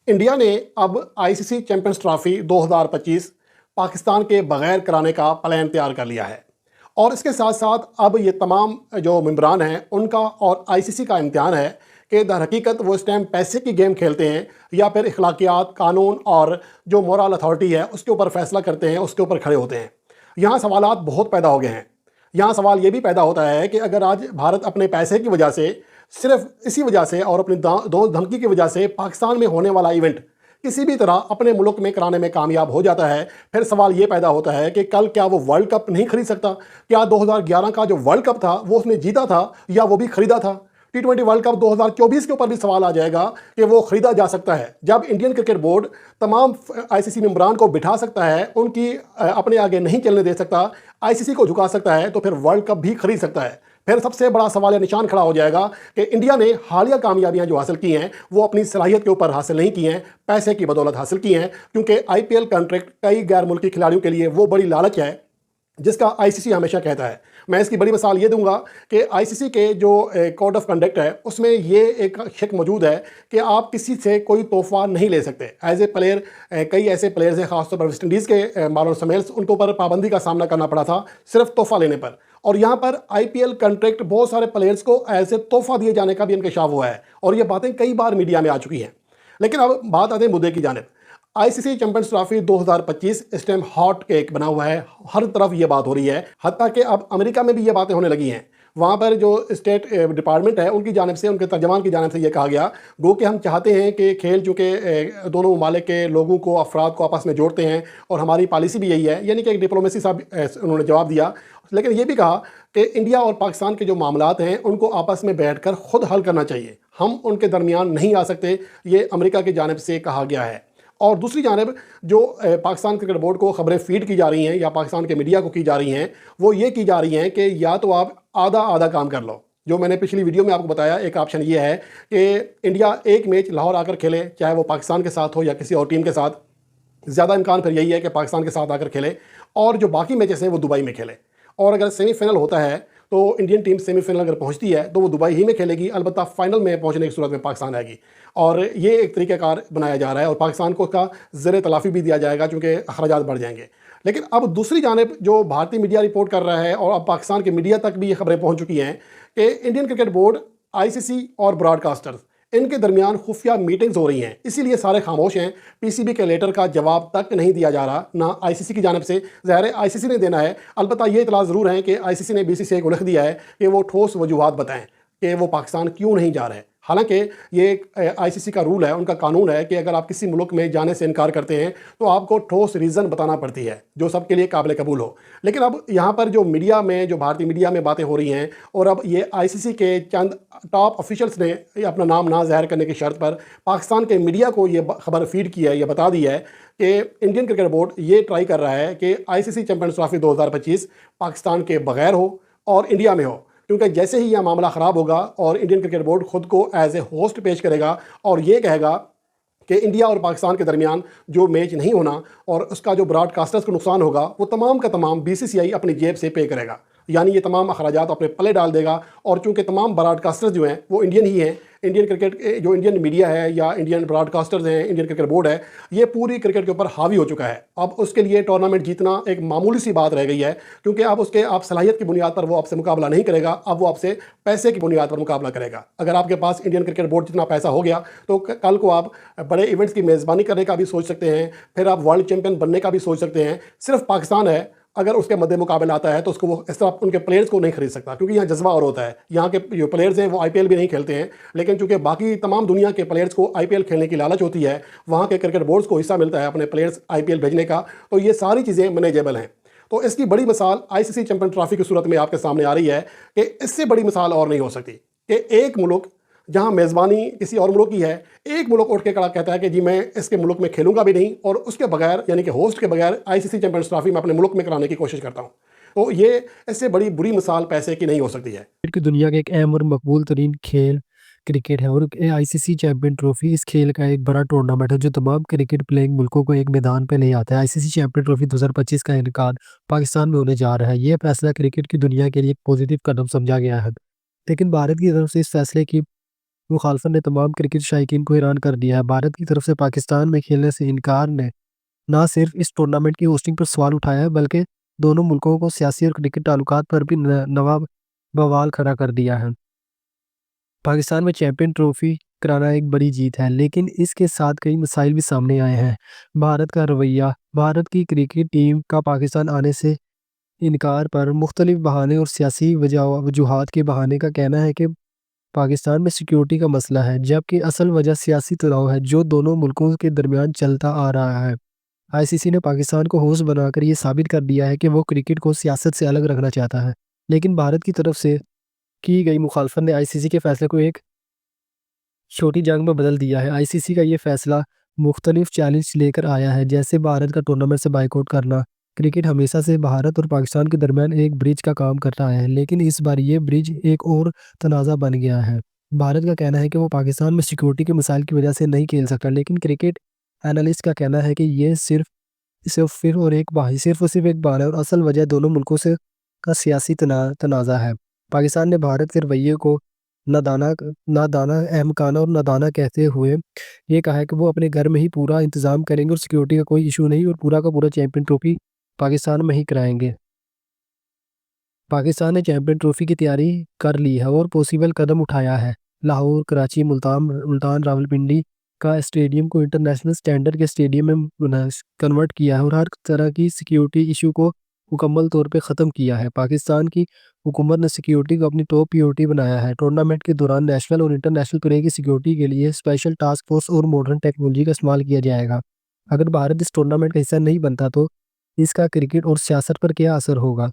India ने अब ICC champions trophy 2025 Pakistan के बगैर कराने का प्लान तैयार कर लिया है। और इसके साथ साथ अब ये तमाम जो मेंबरान हैं उनका और आईसीसी का इम्तिहान है कि दर हकीकत वो इस टाइम पैसे की गेम खेलते हैं या फिर इखलाकियात, कानून और जो मोरल अथॉरिटी है उसके ऊपर फैसला करते हैं, उसके ऊपर खड़े होते हैं। यहाँ सवालात बहुत पैदा हो गए हैं। यहाँ सवाल ये भी पैदा होता है कि अगर आज भारत अपने पैसे की वजह से, सिर्फ इसी वजह से और अपनी दो धमकी की वजह से पाकिस्तान में होने वाला इवेंट किसी भी तरह अपने मुल्क में कराने में कामयाब हो जाता है, फिर सवाल ये पैदा होता है कि कल क्या वो वर्ल्ड कप नहीं खरीद सकता? क्या 2011 का जो वर्ल्ड कप था वो उसने जीता था या वो भी खरीदा था? T20 वर्ल्ड कप 2024 के ऊपर भी सवाल आ जाएगा कि वो खरीदा जा सकता है। जब इंडियन क्रिकेट बोर्ड तमाम आईसीसी मेंबरान को बिठा सकता है, उनकी अपने आगे नहीं चलने दे सकता, आईसीसी को झुका सकता है, तो फिर वर्ल्ड कप भी खरीद सकता है। फिर सबसे बड़ा सवाल या निशान खड़ा हो जाएगा कि इंडिया ने हालिया कामयाबियां जो हासिल की हैं वो अपनी सलाहियत के ऊपर हासिल नहीं की हैं, पैसे की बदौलत हासिल की हैं, क्योंकि आईपीएल कॉन्ट्रैक्ट कई गैर मुल्की खिलाड़ियों के लिए वो बड़ी लालच है जिसका आईसीसी हमेशा कहता है। मैं इसकी बड़ी मिसाल ये दूंगा कि आईसीसी के जो कोड ऑफ कंडक्ट है उसमें ये एक शिक मौजूद है कि आप किसी से कोई तोहफा नहीं ले सकते एज ए प्लेयर। कई ऐसे प्लेयर्स हैं, खासतौर पर वेस्ट इंडीज़ के मार्लन समेल्स, उनके ऊपर पाबंदी का सामना करना पड़ा था सिर्फ तोहफा लेने पर। और यहाँ पर आईपीएल कॉन्ट्रैक्ट बहुत सारे प्लेयर्स को एज ए तोहफा दिए जाने का भी इंकशाफ हुआ है और ये बातें कई बार मीडिया में आ चुकी हैं। लेकिन अब बात आते हैं मुद्दे की जानिब। आईसीसी चैंपियंस ट्रॉफी 2025 इस टाइम हॉट केक बना हुआ है, हर तरफ ये बात हो रही है, हत्ता कि अब अमेरिका में भी ये बातें होने लगी हैं। वहाँ पर जो स्टेट डिपार्टमेंट है उनकी जानिब से, उनके तर्जमान की जानिब से ये कहा गया गो कि हम चाहते हैं कि खेल चूँकि दोनों ममालिक के लोगों को, अफराद को आपस में जोड़ते हैं और हमारी पॉलिसी भी यही है, यानी कि एक डिप्लोमेसी सा उन्होंने जवाब दिया। लेकिन ये भी कहा कि इंडिया और पाकिस्तान के जो मामलात हैं उनको आपस में बैठकर खुद हल करना चाहिए, हम उनके दरमियान नहीं आ सकते, ये अमेरिका की जानिब से कहा गया है। और दूसरी जानिब जो पाकिस्तान क्रिकेट बोर्ड को खबरें फीड की जा रही हैं या पाकिस्तान के मीडिया को की जा रही हैं, वो ये की जा रही हैं कि या तो आप आधा आधा काम कर लो। जो मैंने पिछली वीडियो में आपको बताया, एक ऑप्शन ये है कि इंडिया एक मैच लाहौर आकर खेले, चाहे वो पाकिस्तान के साथ हो या किसी और टीम के साथ। ज़्यादा इम्कान फिर यही है कि पाकिस्तान के साथ आकर खेले और जो बाकी मैचेस हैं वो दुबई में खेले। और अगर सेमीफाइनल होता है तो इंडियन टीम सेमीफाइनल अगर पहुंचती है तो वो दुबई ही में खेलेगी, अलबत्ता फाइनल में पहुंचने की सूरत में पाकिस्तान आएगी। और ये एक तरीक़ाकार बनाया जा रहा है और पाकिस्तान को उसका ज़र तलाफ़ी भी दिया जाएगा क्योंकि अखराजात बढ़ जाएंगे। लेकिन अब दूसरी जानिब जो भारतीय मीडिया रिपोर्ट कर रहा है और अब पाकिस्तान के मीडिया तक भी ये खबरें पहुँच चुकी हैं कि इंडियन क्रिकेट बोर्ड, आईसीसी और ब्रॉडकास्टर्स, इनके दरमियान खुफिया मीटिंग्स हो रही हैं, इसीलिए सारे खामोश हैं। पीसीबी के लेटर का जवाब तक नहीं दिया जा रहा, ना आईसीसी की जानिब से। ज़ाहिर है आईसीसी ने देना है, अलबत्ता ये इतला ज़रूर है कि आईसीसी ने बीसीसीआई को लिख दिया है कि वो ठोस वजूहात बताएं कि वो पाकिस्तान क्यों नहीं जा रहे। हालांकि ये आईसीसी का रूल है, उनका कानून है कि अगर आप किसी मुल्क में जाने से इनकार करते हैं तो आपको ठोस रीज़न बताना पड़ती है जो सबके लिए काबिल कबूल हो। लेकिन अब यहाँ पर जो मीडिया में, जो भारतीय मीडिया में बातें हो रही हैं और अब ये आईसीसी के चंद टॉप ऑफिशियल्स ने अपना नाम ना ज़ाहिर करने की शर्त पर पाकिस्तान के मीडिया को ये खबर फीड की है, ये बता दी है कि इंडियन क्रिकेट बोर्ड ये ट्राई कर रहा है कि आईसीसी चैंपियंस ट्रॉफी 2025 पाकिस्तान के बगैर हो और इंडिया में हो। क्योंकि जैसे ही यह मामला ख़राब होगा और इंडियन क्रिकेट बोर्ड खुद को एज ए होस्ट पेश करेगा और ये कहेगा कि इंडिया और पाकिस्तान के दरमियान जो मैच नहीं होना और उसका जो ब्रॉडकास्टर्स को नुकसान होगा वो तमाम का तमाम बीसीसीआई अपनी जेब से पे करेगा, यानी ये तमाम अखराजात अपने पले डाल देगा। और चूंकि तमाम ब्रॉडकास्टर्स जो हैं वो इंडियन ही हैं, इंडियन क्रिकेट जो इंडियन मीडिया है या इंडियन ब्रॉडकास्टर्स हैं, इंडियन क्रिकेट बोर्ड है, ये पूरी क्रिकेट के ऊपर हावी हो चुका है। अब उसके लिए टूर्नामेंट जीतना एक मामूली सी बात रह गई है, क्योंकि अब उसके आप सलाहियत की बुनियाद पर वो आपसे मुकाबला नहीं करेगा, अब वो आपसे पैसे की बुनियाद पर मुकाबला करेगा। अगर आपके पास इंडियन क्रिकेट बोर्ड जितना पैसा हो गया तो कल को आप बड़े इवेंट्स की मेज़बानी करने का भी सोच सकते हैं, फिर आप वर्ल्ड चैंपियन बनने का भी सोच सकते हैं। सिर्फ पाकिस्तान है अगर उसके मद्दे मुकाबले आता है तो उसको वो इस तरह उनके प्लेयर्स को नहीं खरीद सकता, क्योंकि यहाँ जज्बा और होता है। यहाँ के जो प्लेयर्स हैं वो आईपीएल भी नहीं खेलते हैं, लेकिन चूंकि बाकी तमाम दुनिया के प्लेयर्स को आईपीएल खेलने की लालच होती है, वहाँ के क्रिकेट बोर्ड्स को हिस्सा मिलता है अपने प्लेयर्स आईपीएल भेजने का, तो ये सारी चीज़ें मैनेजेबल हैं। तो इसकी बड़ी मिसाल आईसीसी चैंपियन ट्रॉफी की सूरत में आपके सामने आ रही है कि इससे बड़ी मिसाल और नहीं हो सकती कि एक मुल्क जहां मेज़बानी किसी और मुल्क की है, एक मुल्क उठ के खड़ा कहता है कि जी मैं इसके मुल्क में खेलूंगा भी नहीं और उसके बगैर, यानी कि होस्ट के बगैर आईसीसी चैंपियंस ट्रॉफी में अपने मुल्क में कराने की कोशिश करता हूं। तो ये इससे बड़ी बुरी मिसाल पैसे की नहीं हो सकती है। क्रिकेट की दुनिया का एक अहम और मकबूल तरीन खेल क्रिकेट है और आईसीसी चैंपियन ट्रॉफी इस खेल का एक बड़ा टूर्नामेंट है जो तमाम क्रिकेट प्लेइंग मुल्कों को एक मैदान पे ले आता है। आईसीसी चैंपियन ट्रॉफी 2025 का इनकाद पाकिस्तान में होने जा रहा है। यह फैसला क्रिकेट की दुनिया के लिए एक पॉजिटिव कदम समझा गया है, लेकिन भारत की तरफ से इस फैसले की मुखालफत ने तमाम क्रिकेट शायकीन को हैरान कर दिया है। भारत की तरफ से पाकिस्तान में खेलने से इनकार ने ना सिर्फ इस टूर्नामेंट की होस्टिंग पर सवाल उठाया है, बल्कि दोनों मुल्कों को सियासी और क्रिकेट ताल्लुकात पर भी नवा बवाल खड़ा कर दिया है। पाकिस्तान में चैंपियन ट्रॉफी कराना एक बड़ी जीत है, लेकिन इसके साथ कई मसाइल भी सामने आए हैं। भारत का रवैया, भारत की क्रिकेट टीम का पाकिस्तान आने से इनकार पर मुख्तलिफ बहाने और सियासी वजूहात के बहाने का कहना है कि पाकिस्तान में सिक्योरिटी का मसला है, जबकि असल वजह सियासी तनाव है जो दोनों मुल्कों के दरमियान चलता आ रहा है। आईसीसी ने पाकिस्तान को होस्ट बनाकर ये साबित कर दिया है कि वो क्रिकेट को सियासत से अलग रखना चाहता है, लेकिन भारत की तरफ से की गई मुखालफत ने आईसीसी के फैसले को एक छोटी जंग में बदल दिया है। आईसीसी का ये फैसला मुख्तलिफ चैलेंज लेकर आया है, जैसे भारत का टूर्नामेंट से बाइकआउट करना। क्रिकेट हमेशा से भारत और पाकिस्तान के दरमियान एक ब्रिज का काम कर रहा है, लेकिन इस बार ये ब्रिज एक और तनाज़ा बन गया है। भारत का कहना है कि वो पाकिस्तान में सिक्योरिटी के मसाइल की वजह से नहीं खेल सकता, लेकिन क्रिकेट एनालिस्ट का कहना है कि ये सिर्फ और सिर्फ एक बहाना है और असल वजह दोनों मुल्कों से का सियासी तनाज़ा है। पाकिस्तान ने भारत के रवैये को नादाना नादाना अहमकाना और नादाना कहते हुए ये कहा है कि वो अपने घर में ही पूरा इंतज़ाम करेंगे और सिक्योरिटी का कोई इशू नहीं और पूरा का पूरा चैंपियन ट्रॉफी पाकिस्तान में ही कराएंगे। पाकिस्तान ने चैंपियन ट्रॉफी की तैयारी कर ली है और पॉसिबल कदम उठाया है। लाहौर, कराची, मुल्तान, रावलपिंडी का स्टेडियम को इंटरनेशनल स्टैंडर्ड के स्टेडियम में कन्वर्ट किया है और हर तरह की सिक्योरिटी इशू को मुकम्मल तौर पे ख़त्म किया है। पाकिस्तान की हुकूमत ने सिक्योरिटी को अपनी टॉप प्रायोरिटी बनाया है। टूर्नामेंट के दौरान नेशनल और इंटरनेशनल प्लेयर की सिक्योरिटी के लिए स्पेशल टास्क फोर्स और मॉडर्न टेक्नोलॉजी का इस्तेमाल किया जाएगा। अगर भारत इस टूर्नामेंट का हिस्सा नहीं बनता तो इसका क्रिकेट और सियासत पर क्या असर होगा?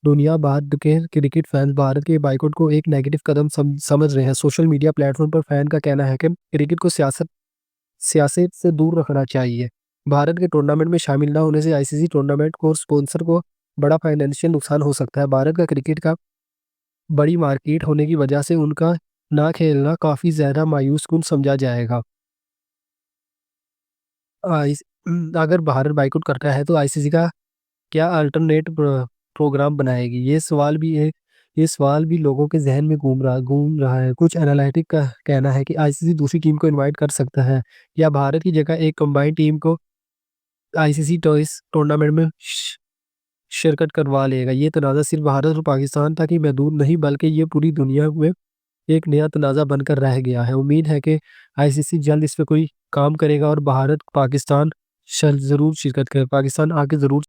दुनिया भर के क्रिकेट फैंस भारत के बायकॉट को एक नेगेटिव कदम समझ रहे हैं। सोशल मीडिया प्लेटफॉर्म पर फैन का कहना है कि क्रिकेट को सियासत से दूर रखना चाहिए। भारत के टूर्नामेंट में शामिल न होने से आईसीसी टूर्नामेंट को और स्पॉन्सर को बड़ा फाइनेंशियल नुकसान हो सकता है। भारत का क्रिकेट का बड़ी मार्केट होने की वजह से उनका ना खेलना काफ़ी ज़्यादा मायूस-कुन समझा जाएगा। अगर भारत बायकॉट करता है तो आईसीसी का क्या अल्टरनेट प्रोग्राम बनाएगी? ये सवाल भी लोगों के ज़हन में घूम रहा है। कुछ एनालिटिक का कहना है कि आईसीसी दूसरी टीम को इनवाइट कर सकता है या भारत की जगह एक कंबाइंड टीम को आईसीसी इस टूर्नामेंट में शिरकत करवा लेगा। ये तनाज़ा सिर्फ भारत और पाकिस्तान तक ही महदूद नहीं, बल्कि ये पूरी दुनिया में एक नया तनाज़ा बनकर रह गया है। उम्मीद है कि आईसीसी जल्द इस पे कोई काम करेगा और भारत, पाकिस्तान ज़रूर शिरकत करे। पाकिस्तान आके ज़रूर